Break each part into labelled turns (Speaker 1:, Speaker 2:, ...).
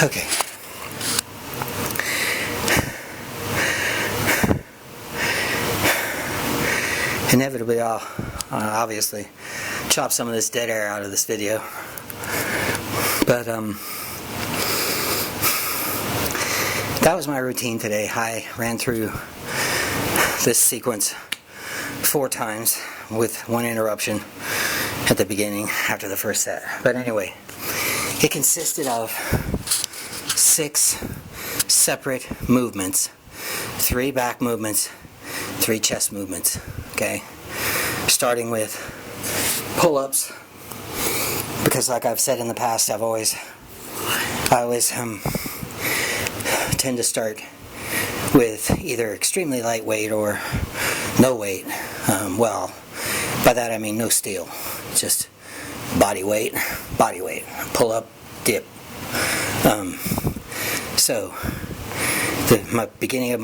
Speaker 1: Okay. Inevitably, I'll obviously chop some of this dead air out of this video, but that was my routine today. I ran through this sequence 4 times with 1 interruption at the beginning after the first set. But anyway, it consisted of 6 separate movements, 3 back movements, 3 chest movements. Okay, starting with pull-ups, because like I've said in the past, I always tend to start with either extremely lightweight or no weight. Well, by that I mean no steel, just body weight, pull up, dip. So my beginning of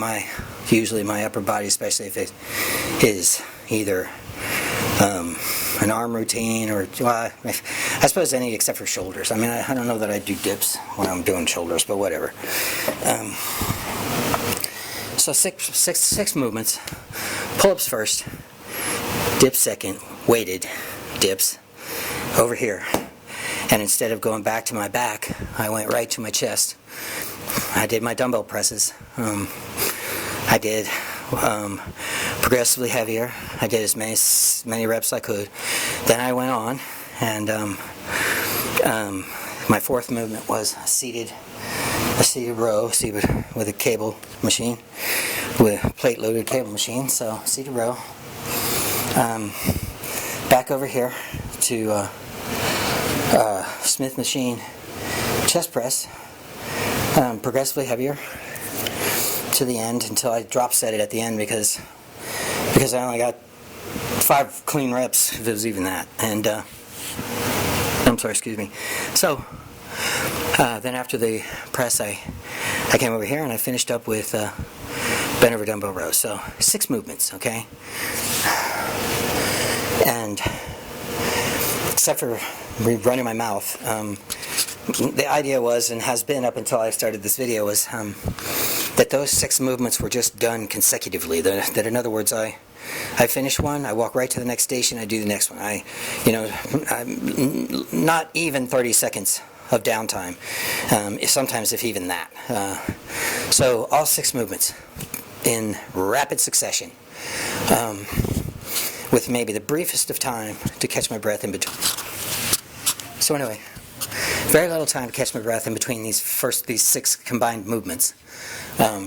Speaker 1: usually my upper body, especially if it is either an arm routine or, well, I suppose any except for shoulders. I mean, I don't know that I do dips when I'm doing shoulders, but whatever. So six movements. Pull-ups first, dips second, weighted dips over here. And instead of going back to my back, I went right to my chest. I did my dumbbell presses. I did progressively heavier. I did as many reps as I could. Then I went on, and my 4th movement was a seated row, with a cable machine, with plate-loaded cable machine. So seated row. Back over here to Smith machine chest press, progressively heavier to the end until I drop set it at the end because I only got 5 clean reps, if it was even that. And I'm sorry, excuse me. So then after the press, I came over here and I finished up with bent over dumbbell rows. So 6 movements, okay. And except for running my mouth, the idea was, and has been up until I started this video, was that those 6 movements were just done consecutively. That in other words, I finish one, I walk right to the next station, I do the next one. I'm not even 30 seconds of downtime, sometimes if even that. So all 6 movements in rapid succession, with maybe the briefest of time to catch my breath in between. So anyway, very little time to catch my breath in between these 6 combined movements.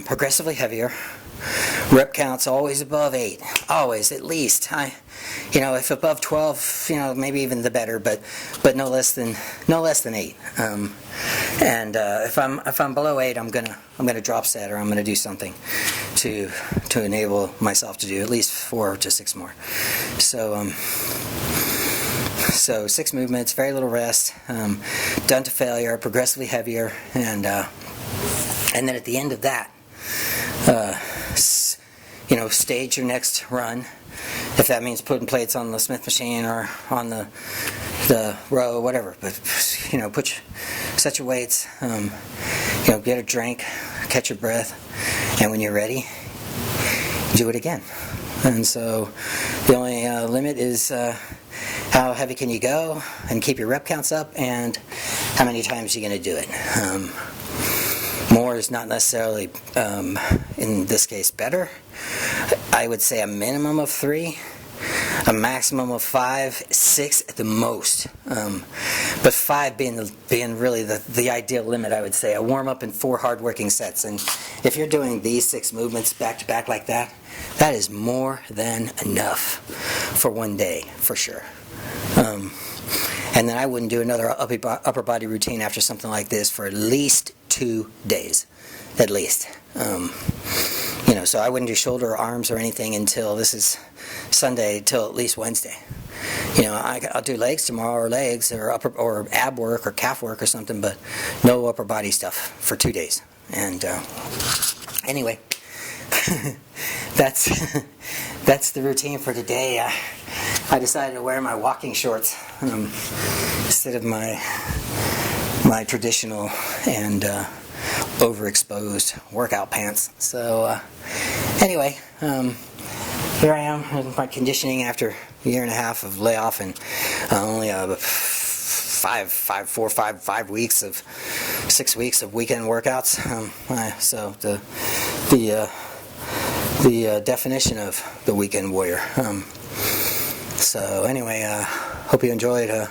Speaker 1: Progressively heavier. Rep counts always above 8. Always, at least. If above 12, maybe even the better, but no less than 8. And if I'm below 8, I'm gonna drop set, or I'm gonna do something to enable myself to do at least 4 to 6 more. So 6 movements, very little rest, done to failure, progressively heavier, and then at the end of that, stage your next run. If that means putting plates on the Smith machine or on the row, whatever. But set your weights. Get a drink, catch your breath, and when you're ready, do it again. And so the only limit is how heavy can you go, and keep your rep counts up, and how many times you're going to do it. More is not necessarily, in this case, better. I would say a minimum of 3, a maximum of 5, 6 at the most. But 5 being really the ideal limit, I would say. A warm-up and 4 hard-working sets. And if you're doing these 6 movements back-to-back like that, that is more than enough for one day, for sure. And then I wouldn't do another upper body routine after something like this for at least 2 days, at least. So I wouldn't do shoulder or arms or anything until, this is Sunday, till at least Wednesday. I'll do legs tomorrow, or legs, or ab work or calf work or something, but no upper body stuff for 2 days. And anyway, that's the routine for today. I decided to wear my walking shorts instead of my my traditional and overexposed workout pants. So anyway, here I am in my conditioning after a year and a half of layoff and only 5 weeks of 6 weeks of weekend workouts. So the definition of the weekend warrior. So anyway, hope you enjoyed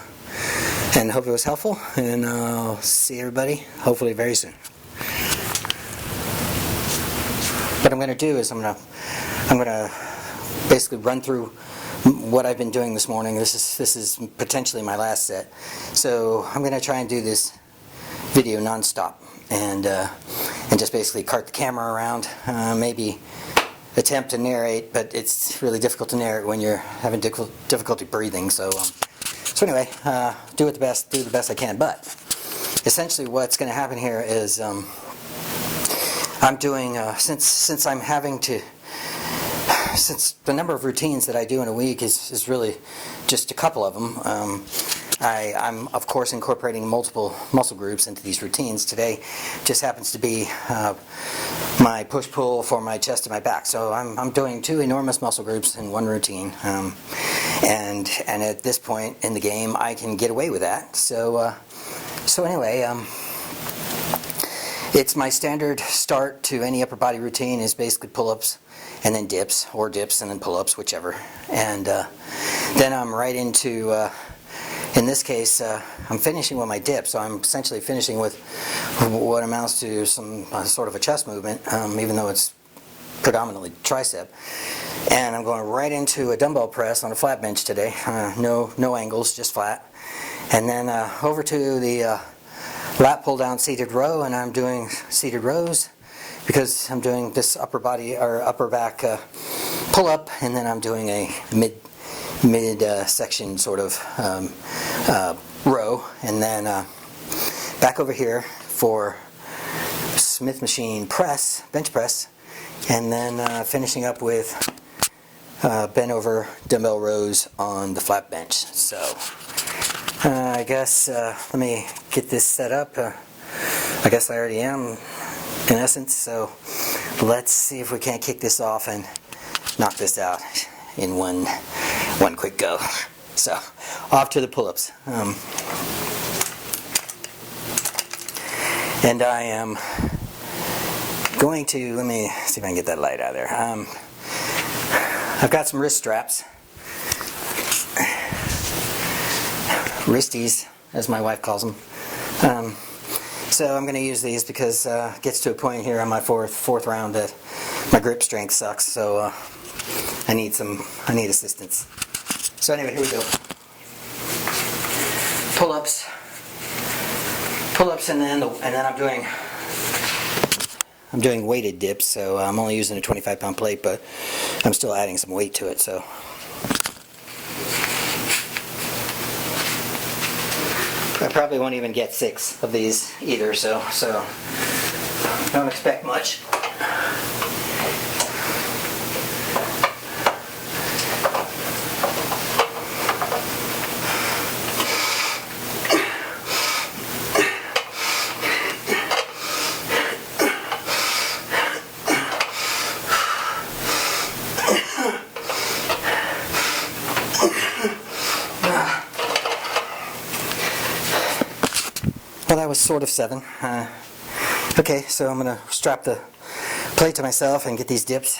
Speaker 1: and hope it was helpful, and I'll see everybody hopefully very soon. What I'm going to do is I'm going to basically run through what I've been doing this morning. This is potentially my last set, so I'm going to try and do this video non-stop and just basically cart the camera around, maybe attempt to narrate, but it's really difficult to narrate when you're having difficulty breathing. So anyway, do the best I can. But essentially, what's going to happen here is I'm doing since I'm having to. Since the number of routines that I do in a week is really just a couple of them, I'm of course incorporating multiple muscle groups into these routines. Today just happens to be my push-pull for my chest and my back. So I'm doing 2 enormous muscle groups in one routine, and at this point in the game I can get away with that. So anyway, it's my standard start to any upper body routine is basically pull-ups and then dips, or dips and then pull-ups, whichever. And then I'm right into, in this case, I'm finishing with my dip, so I'm essentially finishing with what amounts to some sort of a chest movement, even though it's predominantly tricep. And I'm going right into a dumbbell press on a flat bench today, no angles, just flat. And then over to the lat pull down seated row, and I'm doing seated rows because I'm doing this upper body or upper back pull up, and then I'm doing a mid section sort of row, and then back over here for Smith machine press, bench press, and then finishing up with bent over dumbbell rows on the flat bench. So I guess let me get this set up. I guess I already am in essence, so let's see if we can't kick this off and knock this out in one quick go. So off to the pull-ups, and I am going to, let me see if I can get that light out of there. I've got some wrist straps, wristies as my wife calls them. So I'm going to use these because it gets to a point here on my fourth round that my grip strength sucks, so I need assistance. So anyway, here we go. Pull-ups, and then I'm doing weighted dips. So I'm only using a 25-pound plate, but I'm still adding some weight to it. So. I probably won't even get 6 of these either, so don't expect much. Well, that was sort of 7. Okay, so I'm going to strap the plate to myself and get these dips.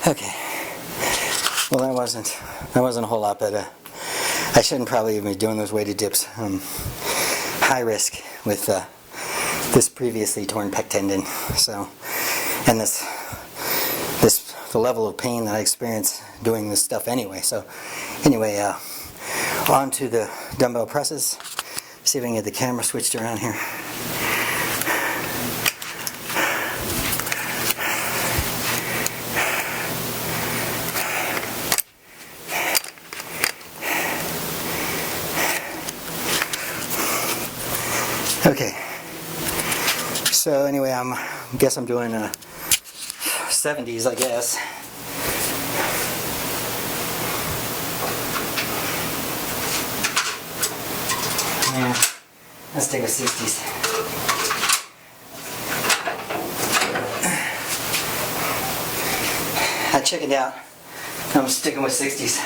Speaker 1: Okay, well that wasn't a whole lot, but I shouldn't probably even be doing those weighted dips. High risk with this previously torn pec tendon. So, and this level of pain that I experience doing this stuff anyway. So anyway, on to the dumbbell presses. See if I can get the camera switched around here. Okay, so anyway, I guess I'm doing 70s, I guess. Yeah, let's take a 60s. I chickened out. I'm sticking with 60s.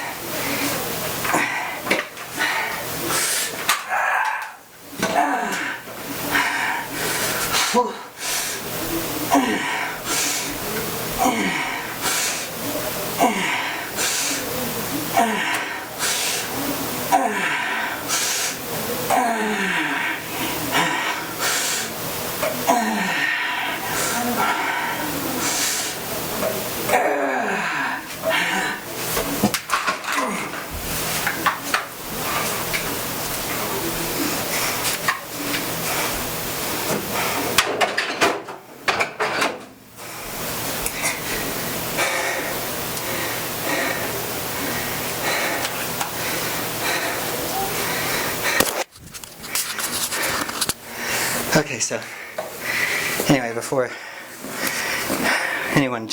Speaker 1: Okay, so anyway, before anyone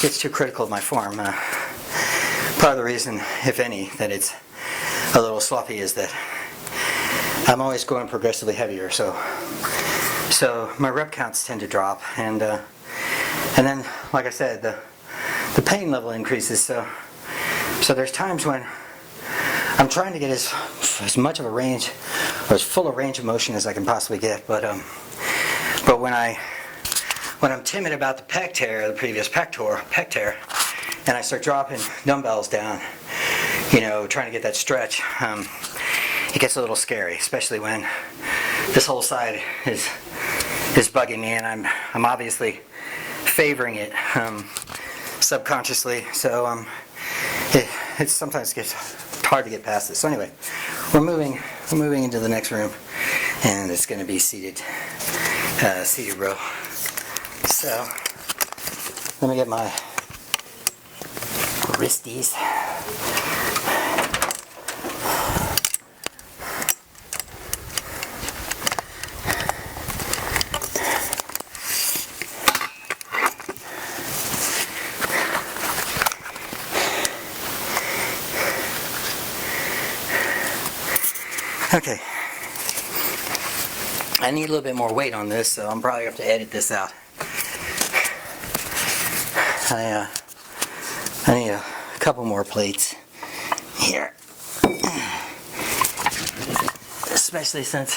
Speaker 1: gets too critical of my form, part of the reason, if any, that it's a little sloppy is that I'm always going progressively heavier, so my rep counts tend to drop, and then, like I said, the pain level increases. So there's times when I'm trying to get as much of a range, or as full a range of motion as I can possibly get, but when I'm timid about the pec tear, the previous pec tear, and I start dropping dumbbells down, you know, trying to get that stretch, it gets a little scary, especially when this whole side is bugging me, and I'm obviously favoring it subconsciously, so it sometimes gets hard to get past this. So anyway, we're moving into the next room, and it's going to be seated row. So let me get my wristies. Okay, I need a little bit more weight on this, so I'm probably going to have to edit this out. I need a couple more plates here, especially since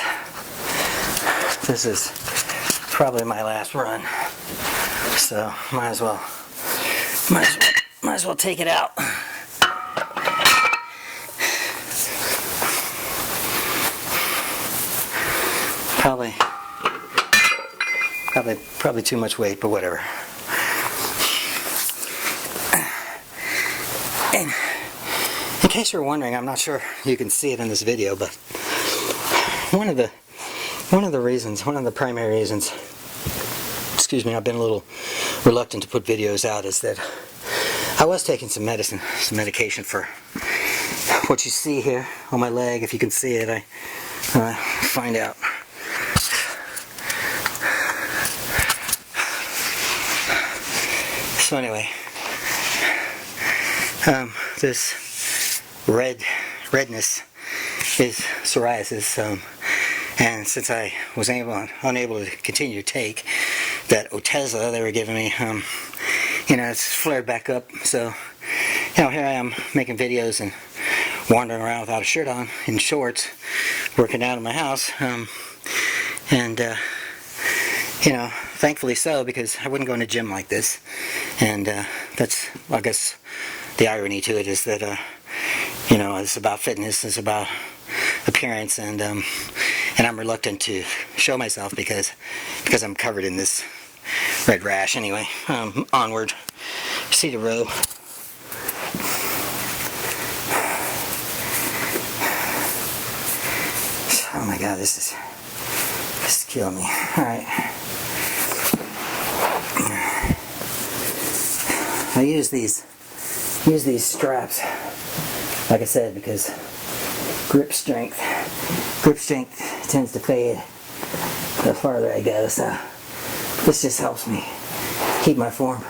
Speaker 1: this is probably my last run, so might as well take it out. Probably too much weight, but whatever. And in case you're wondering, I'm not sure you can see it in this video, but one of the primary reasons, excuse me, I've been a little reluctant to put videos out, is that I was taking some medication for what you see here on my leg. If you can see it, I find out. So anyway, this redness is psoriasis, and since I was unable to continue to take that Otezla they were giving me, you know, it's flared back up. So, you know, here I am making videos and wandering around without a shirt on, in shorts, working out in my house, and you know, thankfully so, because I wouldn't go in a gym like this. And that's, I guess, the irony to it is that, you know, it's about fitness, it's about appearance, and I'm reluctant to show myself because I'm covered in this red rash. Anyway, onward. See the row. Oh my God, this is killing me. All right. I use these straps, like I said, because grip strength tends to fade the farther I go. So this just helps me keep my form.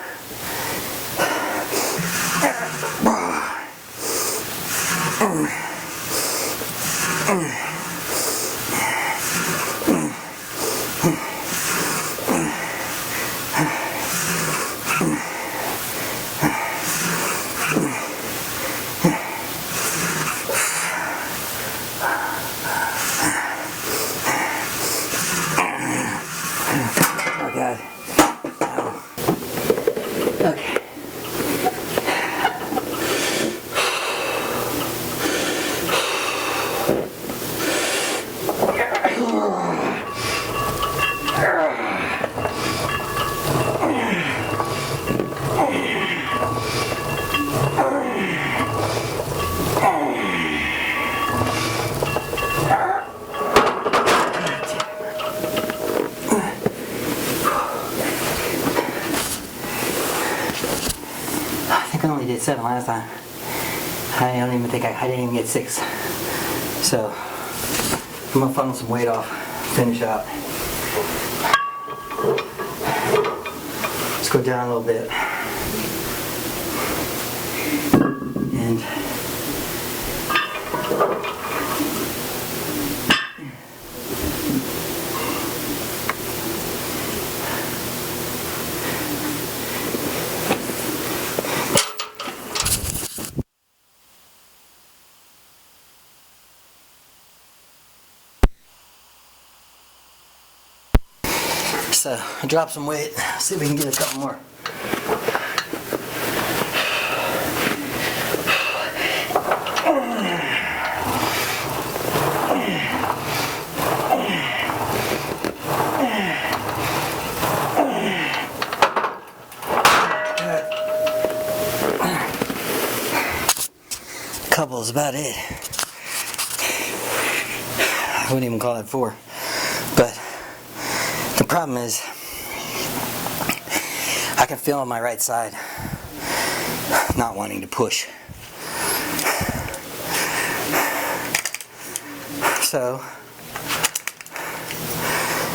Speaker 1: Oh God. Ow. Okay. I only did 7 last time. I don't even think I didn't even get 6. So I'm gonna funnel some weight off, finish out. Let's go down a little bit. And so I dropped some weight. See if we can get a couple more. Couple is about it. I wouldn't even call it 4. But the problem is I can feel on my right side not wanting to push. So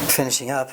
Speaker 1: finishing up,